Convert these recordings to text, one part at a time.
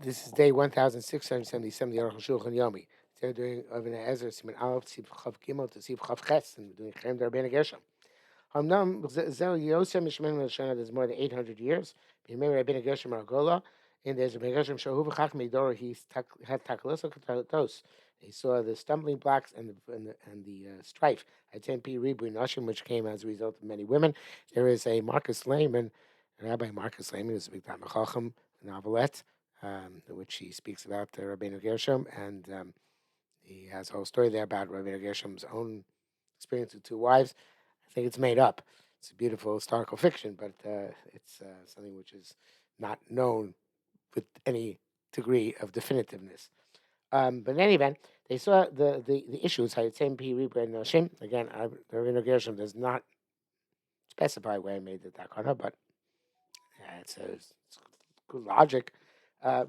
This is day 1677, the Arukh HaShulchan Yomi. They're doing Avin Ezer, Siman Aleph, Tzib Chav Gimel, to Tzib Chav Ches, and we're doing Cherem Rabbeinu Gershom. Hamnam Zel Yosem Mishman Shana. There's more than 800 years. B'Yemei Rabbeinu Gershom Argola, and there's Rabbeinu Gershom Shahu V'Chach Meidor. He had Takalosa Katatos. He saw the stumbling blocks and the strife at Tempi Ribu Nashim, which came as a result of many women. There is a Marcus Lehman, Rabbi Marcus Lehman, who's a big Talmid Chacham novelette, which he speaks about Rabbeinu Gershom, and he has a whole story there about Rabbeinu Gershom's own experience with two wives. I think it's made up. It's a beautiful historical fiction, but it's something which is not known with any degree of definitiveness. But in any event, they saw the issues. Hayatzim P. Ribra and Noshim. Again, Rabbeinu Gershom does not specify where he made the takana, but it's good logic. They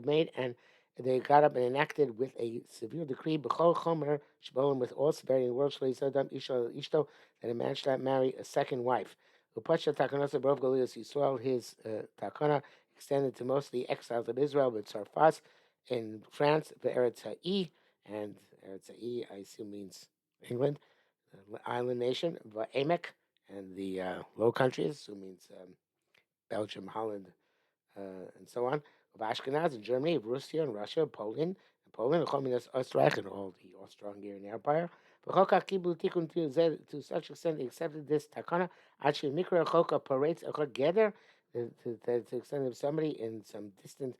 made and they got up and enacted with a severe decree b'chol chomer shbolim, with all severity in the world ishto, that a man should not marry a second wife. Upachta takanos above Goliath Yisrael, his takana extended to most of the exiles of Israel, but Sarfas in France, the Eretz Ha'i, and Eretz Ha'i I assume means England, the island nation, Emek, and the Low Countries, who means Belgium, Holland, and so on, of Ashkenaz in Germany, of Russia and Russia, Poland, and Communist Österreich, and all the Austro-Hungarian Empire. To such extent, they accepted this takana. Actually, Mikra Choka parades together to the extent of somebody in some distant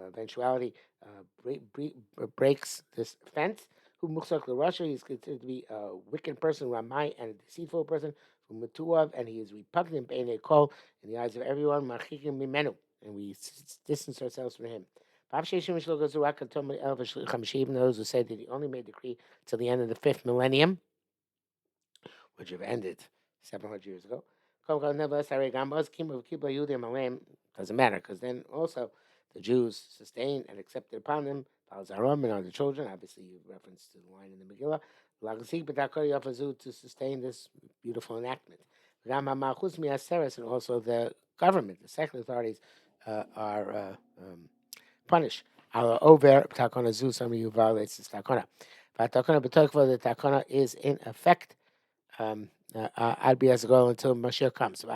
eventuality breaks this fence. Who Muxak Russia, he's considered to be a wicked person, Ramai, and a deceitful person, Matuav, and he is repugnant in a call in the eyes of everyone, Marchikim Mimenu, and we distance ourselves from him. Even those who say that he only made the decree till the end of the fifth millennium, which have ended 700 years ago. Doesn't matter, because then also the Jews sustained and accepted upon them, Balzaram and other children, obviously you reference to the line in the Megillah, to sustain this beautiful enactment. And also the government, the secular authorities, are punished. Over takana zu, somebody who violates this takana. But takana b'tokva, the takana is in effect. I'd be as a goal until Mashiach comes. So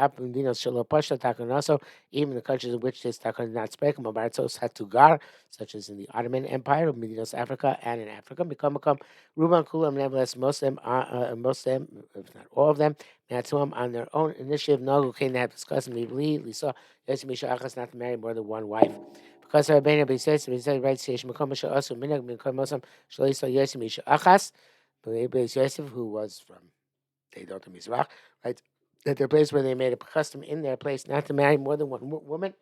even the countries in which this takana did not speak, Hatugar, such as in the Ottoman Empire, Medinos Africa, and in Africa, become Ruban Kulam. Nevertheless, most of them, if not all of them, on their own initiative, Nagu came to have discussed and we saw Yosef Achas not to marry more than one wife. Because Rabbeinu Beisayis writes, Yesh Mekom Asher Asu Minag Mekom Mosam Shlo Yisrael Yosef Misha Achas, Yosef, who was from Deidot Mizrach, right? That their place where they made a custom in their place not to marry more than one woman.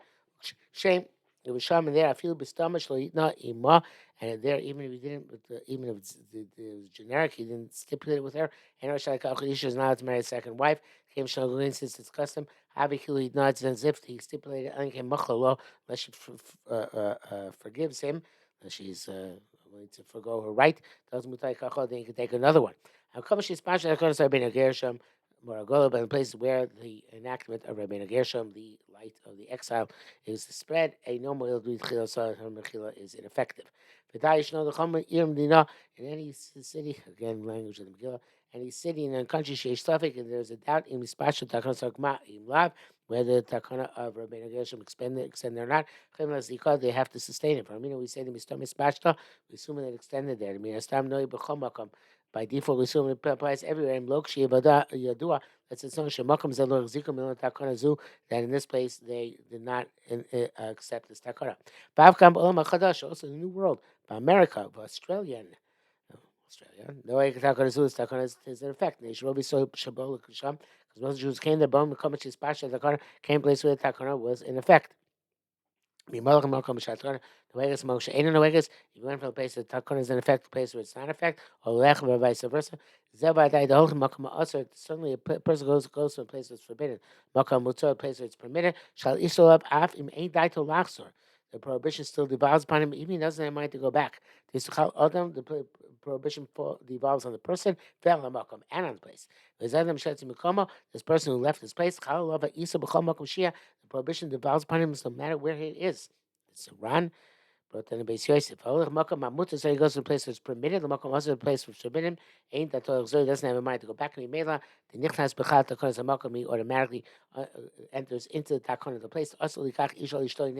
Shame. It was shaman there. I feel bestamish lo yitna ima, and there even if he didn't, even if it was generic, he didn't stipulate it with her. And Rosh Hashanah is not allowed to marry a second wife. Came Shalgulin since it's custom. Havikil yitna, it's as if he stipulated anke machalo, unless she forgives him, unless she's willing to forgo her right. Tells mutai kachol, then he can take another one. How come she's passionate? Because Rabbeinu Gershom, Moragola, but in places where the enactment of Rabbeinu Gershom, the light of the exile, is spread, a normal mechila is ineffective. In any city, again, language of the Megillah, any city in a country, and there's a doubt in whether the takana of Rabbeinu Gershom extend or not. They have to sustain it. We say the mistam mispashta, we assume that it extended there. By default, we assume it applies everywhere. In Lokshi Yadua, that's a song Shemakam Zalor Zikum Milan Takana Zu, that in this place they did not accept this Takana. Bavkam Olam Chadash, also the New World, by America, by Australia, no way Takana Zu is in effect. They should be so Shabol Kisham, because most Jews came there, Bom Kamachis Pasha, the Takana came place where the Takana was in effect. The Wegas Moshe ain't in the Wegas. If you went from a place that Takun is in effect, a place where it's not in effect, or Lech or vice versa. Zebadai the whole Makam Asr. Suddenly a person goes to a place that's forbidden. Makam Mutzor, a place where it's permitted. Shall Isholab Af im ain't die to Lachsor. the prohibition still devolves upon him, even if he doesn't have mind to go back. The prohibition devolves on the person, and on the place. This person who left his place, the prohibition devolves upon him no matter where he is. It's Iran. Brought in the base Yosef. So he goes to a place that's permitted. The Makom also a place which forbidden. Ain't that he doesn't have a mind to go back. And Mela, the Nichnas Bechat Takon is a Makom, he automatically enters into the Takon of the place. Also, Likach Ishal Ishtoi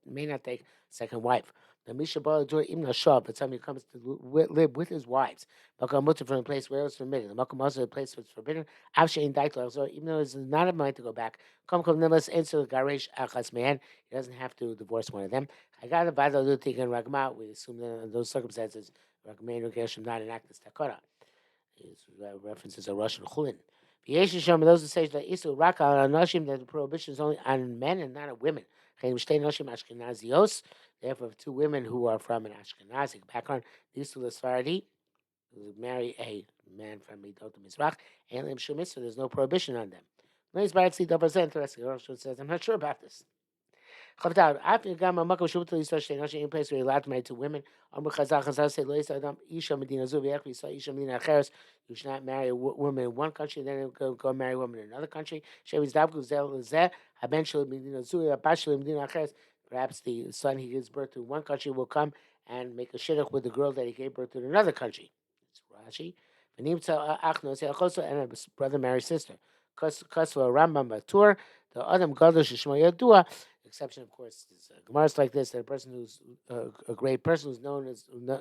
may not take a second wife. The Misha Bala Dur Imna Shaw, but somebody comes to live with his wives. Makom Mutter from a place where it's forbidden. The Makom also a place where it's forbidden. Avshe in Daitla, so even though he's not a mind to go back, come Nelas into the Garesh Achas Man, he doesn't have to divorce one of them. I got a bad lutik and ragma. We assume that in those circumstances, ragma and Gershom not enact this takara. His references are Russian chulin. V'yeshisham those who say that isu raka al anashim that the prohibition is only on men and not on women. Therefore, if two women who are from an Ashkenazic background, these two Lasfardi who marry a man from Midot Mizrach, and Lim Shumis, so there's no prohibition on them. Nice Baratsi Dover interesting. Rosh says, I'm not sure about this. Chavdal, after Gama Mako Shubutu Yisrael Shtei Nashim, in place where you're allowed to marry two women. Amr Chazal say, Lo Yisrael Adam Isha Medina Zu V'Yech Yisrael Isha Medina Acheres. You should not marry a woman in one country, then go marry a woman in another country. Sheviz Davku Zel Zeh Haben Shel Medina Zu Abash Shel Medina Acheres. Perhaps the son he gives birth to in one country will come and make a shidduch with the girl that he gave birth to in another country. It's Rashi. V'nimtza Achno Say Achoso, and a brother marries sister. Kasva Rambam Batur. The Adam Gadol Shishma Yadua. Exception, of course, is Gemara's like this: that a person who's a great person whose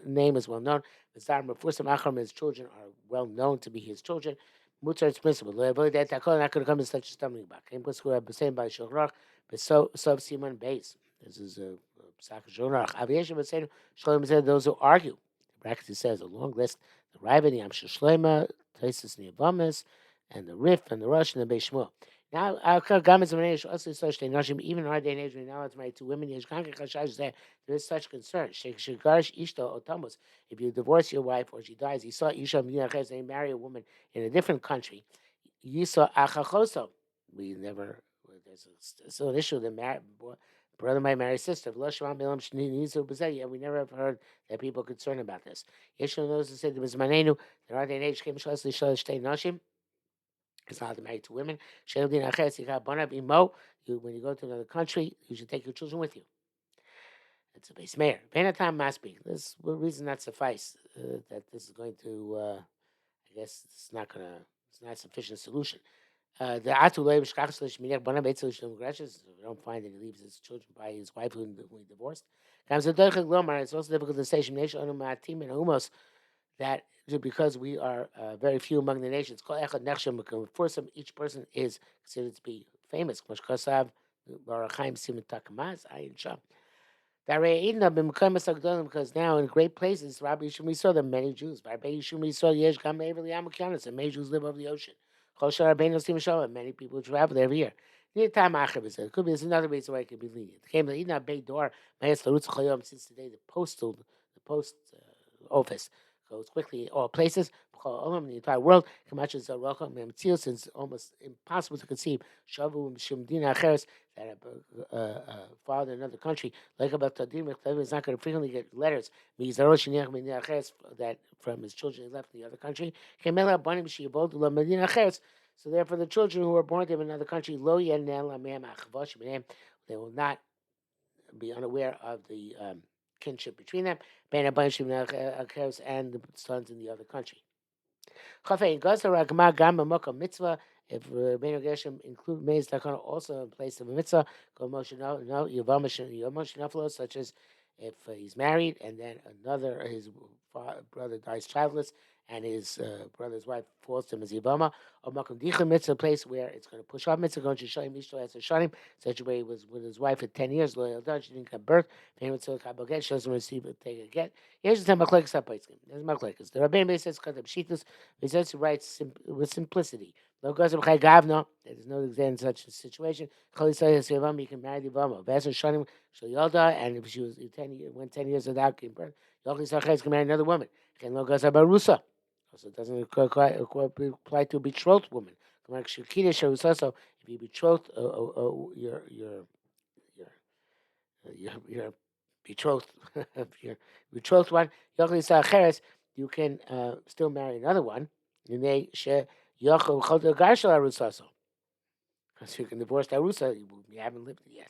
name is well known, his children are well known to be his children. Mutar it's permissible. Not going to come to such a stumbling block. Saying by Shulchan so Simon base. This is a Psak Shulchan Aruch. Shalom said those who argue. The bracket says a long list: the Rav and the Amshel Shlema, Taisus Niavamis, and the Rif and the Rush and the Beis Shmuel. Now, even in our day and age, we're not allowed to marry two women. There is such concern. If you divorce your wife or she dies, you saw Isha they marry a woman in a different country. You saw Achachoso. We never, there's still an issue that brother might marry sister. Yeah, we never have heard that people are concerned about this. Yeshua knows to say there was Manenu, in our day and age, came Nashim. It's not to marry two women. When you go to another country, you should take your children with you. It's a base mayor. Benatam must be. This reason not suffice. That this is going to, I guess, it's not a sufficient solution. The we don't find that he leaves his children by his wife who he divorced. It's also difficult to say that because we are very few among the nations, for some each person is considered to be famous. Because now in great places, Rabbi Yishumi saw there are many Jews. Rabbi Yishumi saw Yesh Gam Everly Amakianis, and many Jews live over the ocean. Many people travel every year. It could be there's another reason why it could be lenient. Since today the post office goes quickly in all places. In the entire world, since it's almost impossible to conceive that a father in another country, like about Tadim, is not going to frequently get letters that from his children he left in the other country. So therefore, the children who are born to him in another country, they will not be unaware of the kinship between them, and the sons in the other country. If Rabbeinu Gershom include Meis Takana also in place of a mitzvah, such as if he's married and then his brother dies childless, and his brother's wife falls to him as Yavama, or Makam Dicha mitzvah, a place where it's going to push off mitzvah, going to show him Ishto as a Shanim, such a way he was with his wife for 10 years, loyal done, she didn't give birth, she doesn't receive it, take a get. Here's the Machlekes HaPoskim. There's Machlekes. The Rabbeinu says, he says he writes with simplicity. No goes gavno. There's no exam in such a situation. You can marry the Yavama. Vasa Shanim Shalyalda, and if she was 10 years without giving birth, Yochis can marry another woman. No goes Barusa. Also, it doesn't apply to a betrothed woman. So if you betrothed your your betrothed, your betrothed one, you can still marry another one. Because you can divorce the Arusa, you haven't lived it yet.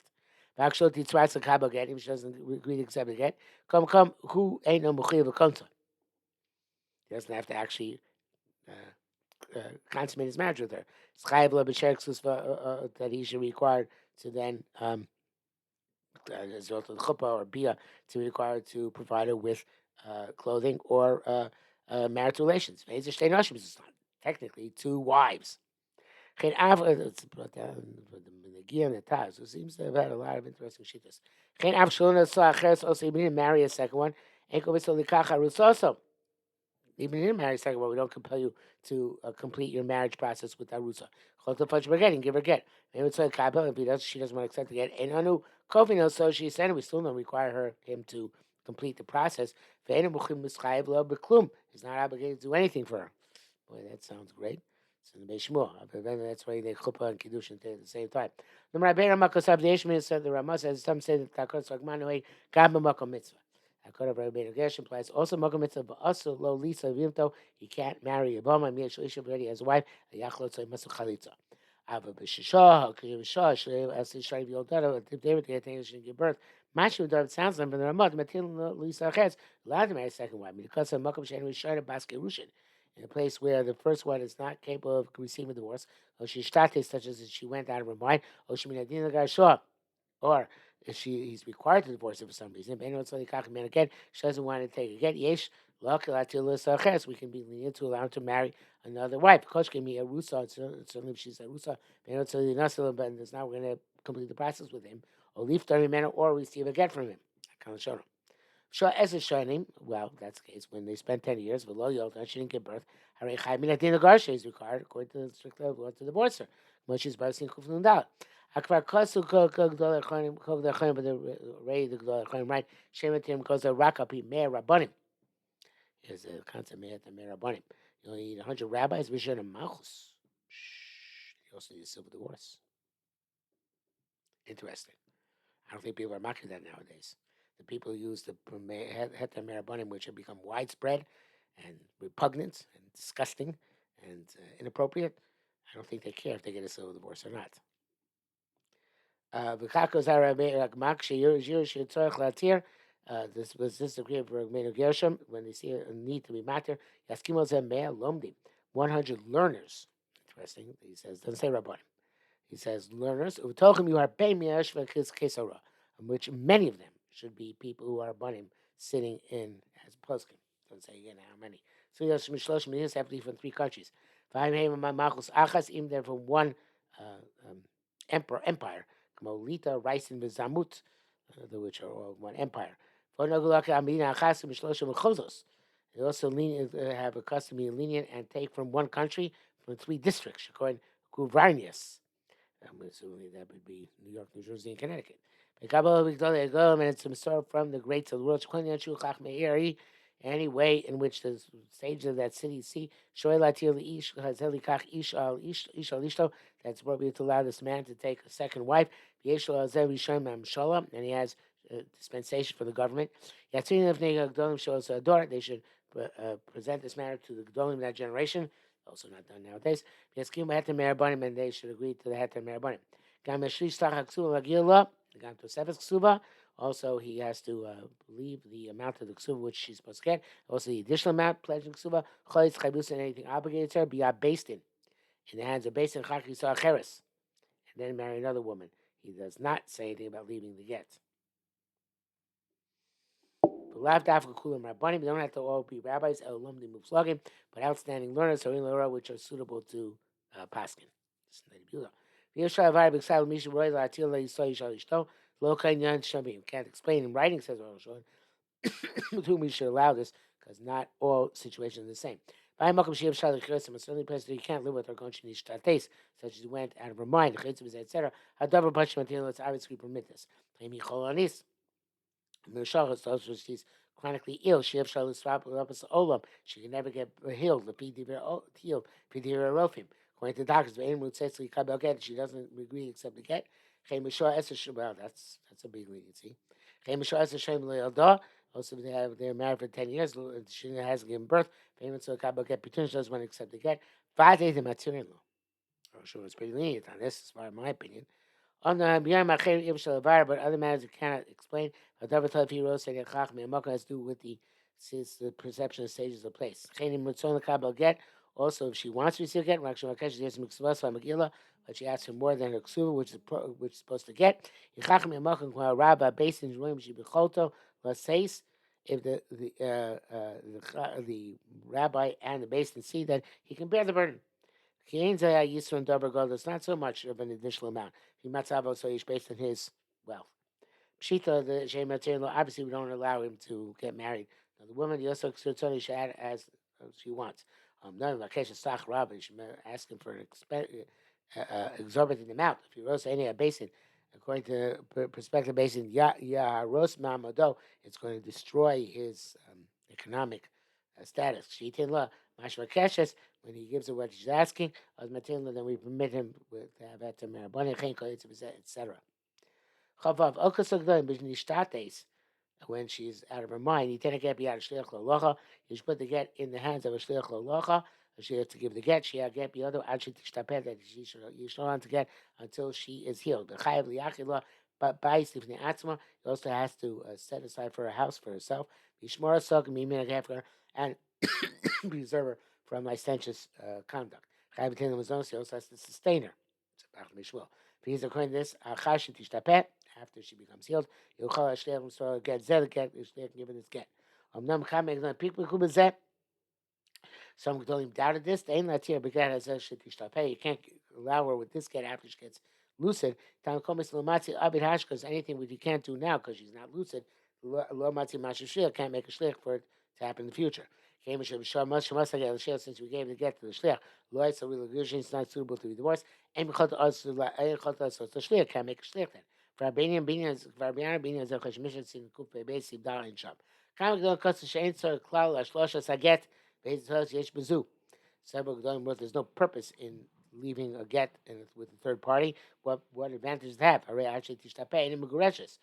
Actually, twice the Kaba get if she doesn't agree to accept it get. Come, who ain't no Mechiv Konsa? He doesn't have to actually consummate his marriage with her. It's Chayav that he should be required to then as well to the chuppah or bia to be required to provide her with clothing or marital relations. It's not technically two wives. It's brought down for the Gia and the Taz, who seems to have had a lot of interesting shittas. Also, he didn't marry a second one. Even if you didn't marry a second one, we don't compel you to complete your marriage process with Arusa. Give her get. Maybe it's like Kabel, if she doesn't want to accept the get. And Anu Kofino, so she said we still don't require him to complete the process. He's not obligated to do anything for her. Boy, that sounds great. It's in the Beishmur. That's why they chuppah and kiddushin at the same time. The Rabbi Ramakosab the Ishmael said the Ramah says some say that Takot Sagmanoi Gab Makom Mitzvah. Takot of Rabbi Gershom implies also Makom Mitzvah, but also Lo Lisa Vimto he can't marry a Bama Miel Isha already has a wife. A Yachlot so Masu Chalitza. Ava B'Shishah Kishah as Shrai V'Yodara David the thing she give birth. Mashu David sounds like the Ramah Matil Lisa Ches allowed to marry a second wife because of Makom Shen Rishon Basket Rushin. In a place where the first one is not capable of receiving a divorce, or she started such as she went out of her mind, or she or if he's required to divorce her for some reason, again, she doesn't want to take it again. We can be lenient to allow him to marry another wife. Coach gave me a rusa, certainly if she's a rusa, but it's not going to complete the process with him, or leave 30 minutes, or receive a get from him. I can't show him. Sure, as a shining, well, that's the case. When they spent 10 years, below Yolda, she didn't give birth. Harei Chaymin at the Garsha is required, according to the strict law, to divorce her. Moshe's Barsin Kufnun Dal. Akvar Kosu Kog the Chaim, but the Ray the Chaim, right? Shematim goes a Rakapi, Meir Rabbanim. Is a concept Meir at the Meir Rabbanim. You only need 100 rabbis, Vishan and Malchus. You also need a civil divorce. Interesting. I don't think people are mocking that nowadays. The people who use the heter merabanim, which have become widespread and repugnant and disgusting and inappropriate, I don't think they care if they get a civil divorce or not. This was this degree of Gershom when they see a need to be matter. 100 learners. Interesting. He says, doesn't say rabbanim. He says, learners, who told him you are Beimiash Kesara, in which many of them should be people who are Banim sitting in as poskim. Doesn't say again how many. So yes, Mishlosh Minas have to be from 3 countries. Achas they're from one empire. Molita, Rice, and Zamut, which are all one empire. They also have a custom being lenient and take from one country from 3 districts, according to Guvarnius. I'm assuming that would be New York, New Jersey, and Connecticut. And it's a from the greats of the world. Any way in which the stage of that city see that's appropriate to allow this man to take a second wife. And he has dispensation for the government. Shows a daughter. They should present this matter to the Gedolim of that generation. Also not done nowadays. And they should agree to the Heter Merabanim. Also, he has to leave the amount of the ksuba which she's supposed to get. Also, the additional amount, pledging ksuba, and anything obligated to her, be based in the hands of based in and then marry another woman. He does not say anything about leaving the get. They don't have to all be rabbis, but outstanding learners which are suitable to paskin. You can't explain in writing, says with whom we should allow this, because not all situations are the same. Certainly place that you can't live with or such as went out of her mind, etc. Let's obviously permit this. She's chronically ill. She can never get healed. According to doctors, she doesn't agree except to get. Well, that's That's a big leniency. Also, they're married for 10 years. She hasn't given birth. Famous so Kabbalah get between. She doesn't want to accept the get. 5 days in material. I'm sure it's pretty lenient on this, as far as my opinion. On the Biyam Acher Ibn Shalavar, but other matters it cannot explain. However, if he wrote saying Chach Me'amaka has to do with the perception of stages of place. Chenim Mutzon Kabbalah get. Also, if she wants to receive a get, Raksha Makesh is Mitzvah Megillah, but she asks for more than her ksuva, which is supposed to get. Chach Me'amaka Kwa Rabba Basin Jeruim She Becholto Laseis. If the rabbi and the basin see that he can bear the burden. It's not so much of an additional amount. So he's based on his wealth. Pshita, the Shem obviously we don't allow him to get married. Now, the woman, the also Ksutoni should add as she wants. None of the case of Sach Rabbi, she may ask him for an exorbitant amount. If you roast any basin, according to perspective basin, roast Mamado, it's going to destroy his economic status. Shitin La, Mashma Keshes, when he gives her what she's asking, then we permit him to have that to marry, etc. Chavav Okasogdoim Bishnishtates, when she's out of her mind, you take a get beyond shliach lolocha. You should put the get in the hands of a shliach lolocha. She has to give the get. She had get the other. Actually, that you should want to get until she is healed. The chayav liyachila, but by sifnei atzma, he also has to set aside for a house for herself. Yishmor asok mimin and preserve her from licentious conduct. Chayav t'in lemazon. He also has to sustain her. If he's according to this, after she becomes healed, you'll call a shleich so get zeh get the shleich given this get. People who bezeh. Some Gedolim doubted this. They ain't let here beget as a shetishtape. You can't allow her with this get after she gets lucid. Tam komis lomatzi abid hash because anything which you can't do now because she's not lucid. Lomatzi mashashil can't make a shleich for it to happen in the future. Since we gave the get to the shleich, loy so it's not suitable to be divorced. And because the shleich can't make a shleich then. For Rabbeinu Binian Zechach Mishnah Sin Kupe Beis Ibdal in Sham. Kam Gdol Kos Shein Tzor Klal Ashlosha Saget Beis Tzor Yesh Bezu. Several Gdolim wrote there's no purpose in leaving a get with a third party. What advantage does it have? Hare Actually Tishtape and Megureshes.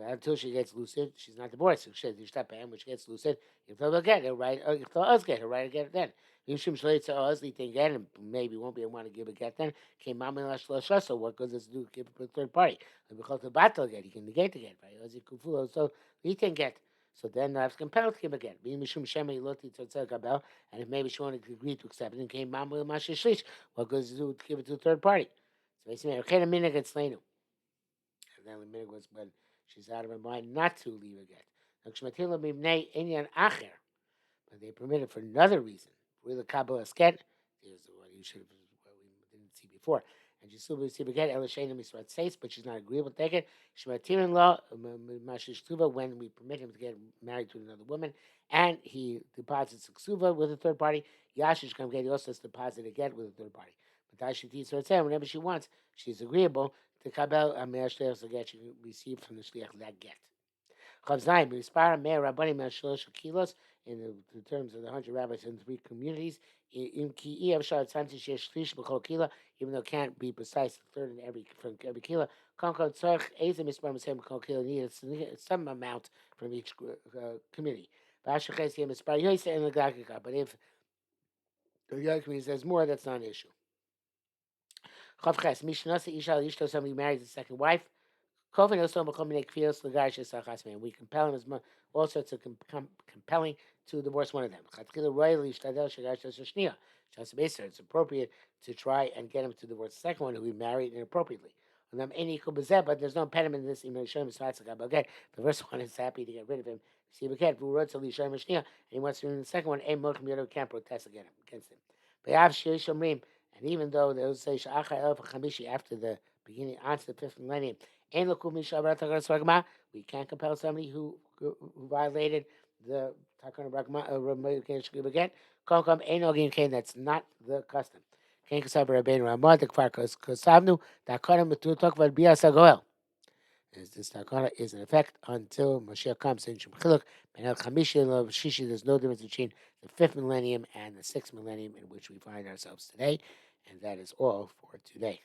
Until she gets lucid, she's not divorced. She when she gets lucid, if they'll get her right, if they'll us get her right, get it then. Yishim Shleitz Ozli thing get and maybe won't be able to give a get then. Came Mamma so what good does it do give it to a third party? And because the battle get, he can negate the get, right? Ozzy Kufulo, so he can get. So then I was compelled to give a get. Being Mishum Shema Loti Tzotzel Gabel, and if maybe she wanted to agree to accept it, and came Mamma Masha Shlish, what good does it do to give it to a third party? So basically, okay, a minute gets Lenu. And then the minute was when she's out of her mind not to leave a get. But they permit it for another reason. Really, Kabbalah sket is what you should what we didn't see before. And she still receive a get. Elishayim Misrat says, but she's not agreeable to take it. Shematirin law Mashishtuva when we permit him to get married to another woman, and he deposits a ksuva with a third party. Yashish come get. He also has to deposit a get with a third party. But Tashiti Sortzeh, whenever she wants, she's agreeable to Kabel Amir Shleich the get she received from the Shleich that get. Chavzayim, Mispar, Meir, Rabbanim, Shlosh, Kilos, in the terms of the 100 rabbis in 3 communities, even though it can't be precise, a third in from every kila, needed some amount from each community. But if the other community says more, that's not an issue. Somebody marries a second wife. We compel him as much, all sorts of compelling to divorce one of them. It's appropriate to try and get him to divorce the second one who he married inappropriately. But there's no impediment in this. The first one is happy to get rid of him. And he wants to win the second one. Can't protest against him. And even though those say after the beginning onto the 5th millennium, we can't compel somebody who violated the Takana Brahma again. That's not the custom. This takana is in effect until Mashiach comes in Shemchiluk. There's no difference between the 5th millennium and the 6th millennium in which we find ourselves today. And that is all for today.